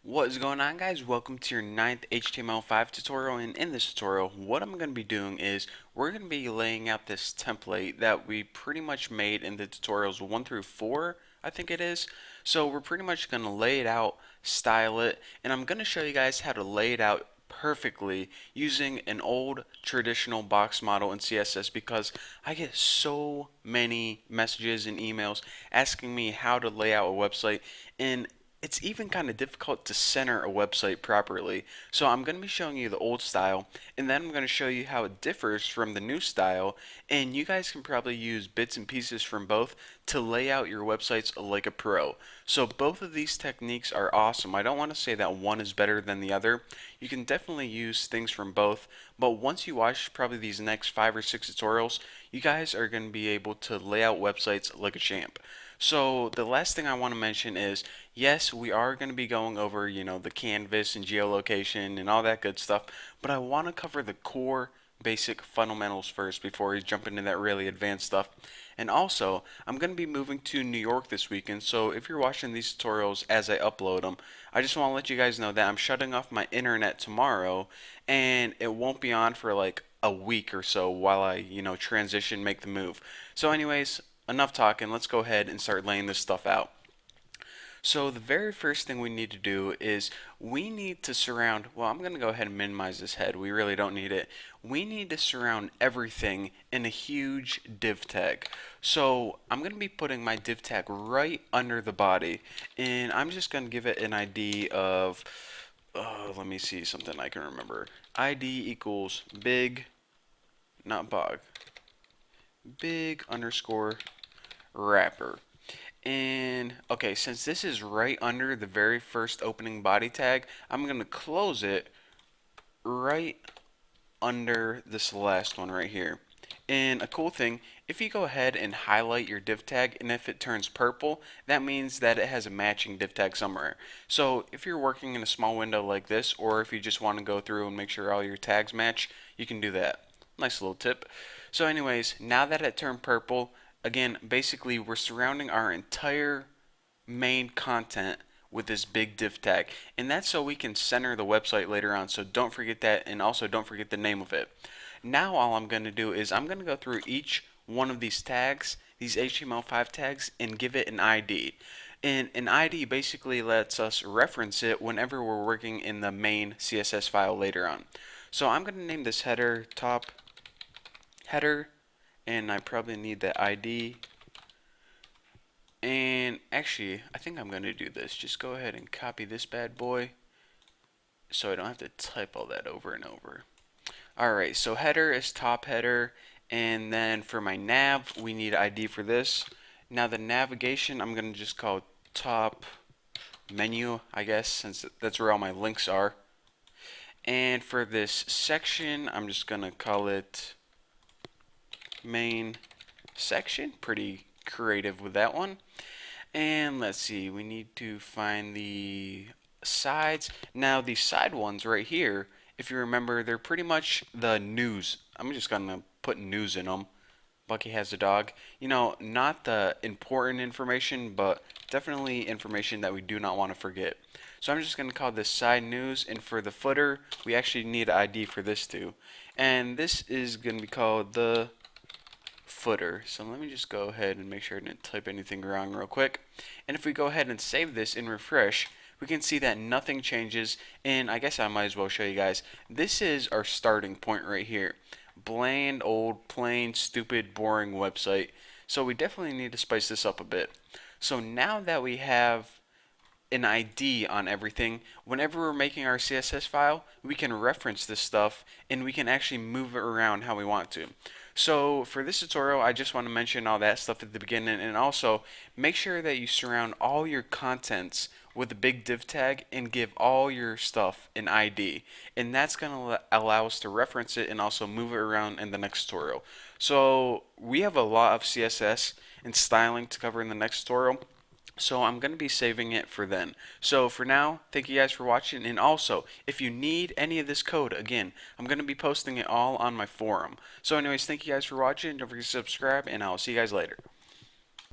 What is going on, guys? Welcome to your ninth HTML5 tutorial, and in this tutorial what I'm going to be doing is we're going to be laying out this template that we pretty much made in the tutorials 1 through 4, I think it is. So we're pretty much going to lay it out, style it, and I'm going to show you guys how to lay it out perfectly using an old traditional box model in CSS, because I get so many messages and emails asking me how to lay out a website, and it's even kind of difficult to center a website properly. So I'm going to be showing you the old style, and then I'm going to show you how it differs from the new style, and you guys can probably use bits and pieces from both to lay out your websites like a pro. So both of these techniques are awesome. I don't want to say that one is better than the other. You can definitely use things from both, but once you watch probably these next 5 or 6 tutorials, you guys are going to be able to lay out websites like a champ. So the last thing I want to mention is, yes, we are going to be going over, the canvas and geolocation and all that good stuff, but I want to cover the core basic fundamentals first before we jump into that really advanced stuff. And also, I'm going to be moving to New York this weekend, so if you're watching these tutorials as I upload them, I just want to let you guys know that I'm shutting off my internet tomorrow, and it won't be on for like a week or so while I, transition, make the move. So anyways, enough talking. Let's go ahead and start laying this stuff out. So the very first thing we need to do is we need to surround, well, I'm going to go ahead and minimize this head. We really don't need it. We need to surround everything in a huge div tag. So I'm going to be putting my div tag right under the body, and I'm just going to give it an ID of, let me see something I can remember. ID equals big, not bog, big underscore wrapper. And okay, since this is right under the very first opening body tag, I'm going to close it right under this last one right here. And a cool thing, if you go ahead and highlight your div tag, and if it turns purple, that means that it has a matching div tag somewhere. So if you're working in a small window like this, or if you just want to go through and make sure all your tags match, you can do that. Nice little tip. So anyways, now that it turned purple, again, basically we're surrounding our entire main content with this big div tag, and that's so we can center the website later on. So don't forget that, and also don't forget the name of it. Now all I'm going to do is I'm going to go through each one of these tags, these HTML5 tags, and give it an ID. And an ID basically lets us reference it whenever we're working in the main CSS file later on. So I'm going to name this header top header, and I probably need the ID. And actually, I think I'm going to do this. Just go ahead and copy this bad boy so I don't have to type all that over and over. Alright, so header is top header, and then for my nav, we need ID for this. Now the navigation, I'm going to just call top menu, I guess, since that's where all my links are. And for this section, I'm just going to call it main section. Pretty creative with that one. And let's see, we need to find the sides. Now the side ones right here, if you remember, they're pretty much the news. I'm just gonna put news in them. Bucky has a dog. Not the important information, but definitely information that we do not want to forget. So I'm just going to call this side news, and for the footer, we actually need an ID for this too. And this is going to be called the footer. So let me just go ahead and make sure I didn't type anything wrong real quick. And if we go ahead and save this and refresh, we can see that nothing changes. And I guess I might as well show you guys. This is our starting point right here. Bland, old, plain, stupid, boring website. So we definitely need to spice this up a bit. So now that we have an ID on everything, whenever we're making our CSS file, we can reference this stuff and we can actually move it around how we want to. So for this tutorial, I just want to mention all that stuff at the beginning, and also make sure that you surround all your contents with a big div tag and give all your stuff an ID, and that's going to allow us to reference it and also move it around in the next tutorial. So we have a lot of CSS and styling to cover in the next tutorial, so I'm going to be saving it for then. So for now, thank you guys for watching. And also, if you need any of this code, again, I'm going to be posting it all on my forum. So anyways, thank you guys for watching. Don't forget to subscribe, and I'll see you guys later.